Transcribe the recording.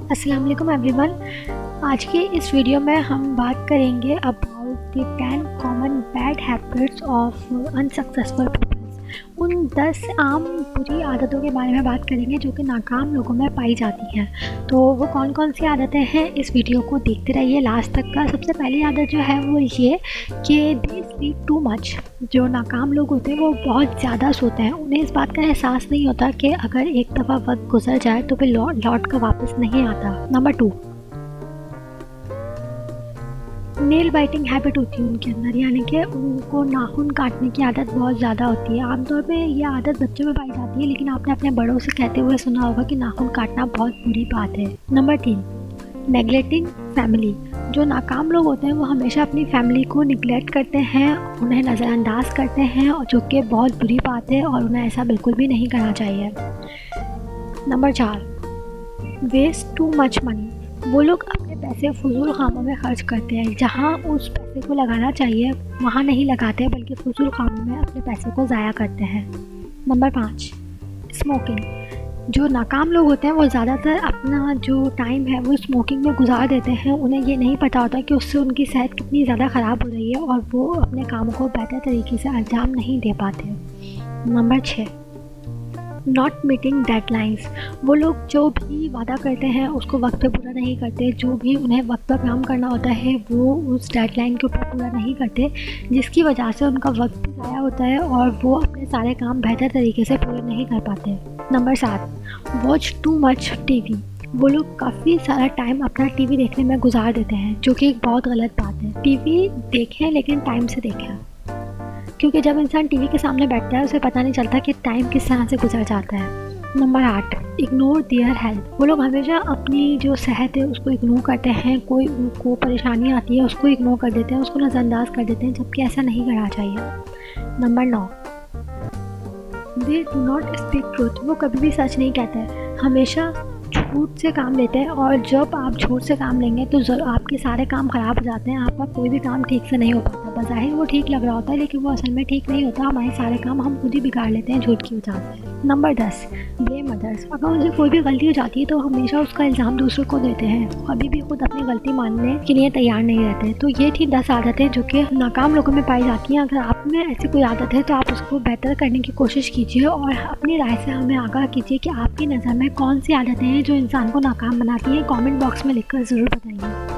अस्सलाम वालेकुम एवरीवन। आज के इस वीडियो में हम बात करेंगे about the 10 common bad habits of unsuccessful peoples. उन 10 आम बुरी आदतों के बारे में बात करेंगे जो कि नाकाम लोगों में पाई जाती हैं। तो वो कौन कौन सी आदतें हैं, इस वीडियो को देखते रहिए लास्ट तक का। सबसे पहली आदत जो है वो ये कि दे स्लीप टू मच। जो नाकाम लोग होते हैं वो बहुत ज़्यादा सोते हैं। उन्हें इस बात का एहसास नहीं होता कि अगर एक दफ़ा वक्त गुजर जाए तो फिर लौट कर वापस नहीं आता। नंबर 2, नेल बाइटिंग हैबिट होती है उनके अंदर, यानी कि उनको नाखून काटने की आदत बहुत ज़्यादा होती है। आमतौर पे ये आदत बच्चों में पाई जाती है, लेकिन आपने अपने बड़ों से कहते हुए सुना होगा कि नाखून काटना बहुत बुरी बात है। Number 3, neglecting family. जो नाकाम लोग होते हैं वो हमेशा अपनी फैमिली को निगलेक्ट करते हैं, उन्हें नज़रअंदाज करते हैं, और जो कि बहुत बुरी बात है और उन्हें ऐसा बिल्कुल भी नहीं करना चाहिए। Number 4, waste too much money. वो लोग अपने पैसे फजूल कामों में खर्च करते हैं। जहाँ उस पैसे को लगाना चाहिए वहाँ नहीं लगाते, बल्कि फजूल कामों में अपने पैसे को ज़ाया करते हैं। Number 5, smoking. जो नाकाम लोग होते हैं वो ज़्यादातर अपना जो टाइम है वो स्मोकिंग में गुजार देते हैं। उन्हें ये नहीं पता होता कि उससे उनकी सेहत कितनी ज़्यादा ख़राब हो रही है और वो अपने काम को बेहतर तरीके से अंजाम नहीं दे पाते। Number 6, not meeting deadlines. वो लोग जो भी वादा करते हैं उसको वक्त पे पूरा नहीं करते। जो भी उन्हें वक्त पर काम करना होता है वो उस डेडलाइन के ऊपर पूरा नहीं करते, जिसकी वजह से उनका वक्त भी ज़ाया होता है और वो अपने सारे काम बेहतर तरीके से पूरे नहीं कर पाते। Number 7, watch too much TV. वो लोग काफ़ी सारा टाइम अपना टीवी देखने में गुजार देते हैं, जो कि एक बहुत गलत बात है। टीवी देखें लेकिन टाइम से देखें, क्योंकि जब इंसान टीवी के सामने बैठता है उसे पता नहीं चलता कि टाइम किस तरह से गुजर जाता है। Number 8, ignore their health. वो लोग हमेशा अपनी जो सेहत है उसको इग्नोर करते हैं। कोई उनको परेशानी आती है उसको इग्नोर कर देते हैं, उसको नज़रअंदाज कर देते हैं, जबकि ऐसा नहीं करना चाहिए। Number 9, they do not speak truth. वो कभी भी सच नहीं कहते, हमेशा झूठ से काम लेते हैं, और जब आप झूठ से काम लेंगे तो आपके सारे काम ख़राब हो जाते हैं। आपका कोई भी काम ठीक से नहीं हो पाता। बज़ाहिर वो ठीक लग रहा होता है लेकिन वो असल में ठीक नहीं होता। हमारे सारे काम हम खुद ही बिगाड़ लेते हैं झूठ की वजह से। Number 10, blame others. अगर उनसे कोई भी गलती हो जाती है तो हमेशा उसका इल्ज़ाम दूसरों को देते हैं, कभी भी खुद अपनी गलती मानने के लिए तैयार नहीं रहते। तो ये थी 10 आदतें जो कि नाकाम लोगों में पाई जाती हैं। अगर आप में ऐसी कोई आदत है तो आप उसको बेहतर करने की कोशिश कीजिए और अपनी राय से हमें आगाह कीजिए कि आपकी नज़र में कौन सी आदतें हैं जो इंसान को नाकाम बनाती हैं। कमेंट बॉक्स में लिखकर ज़रूर बताइए।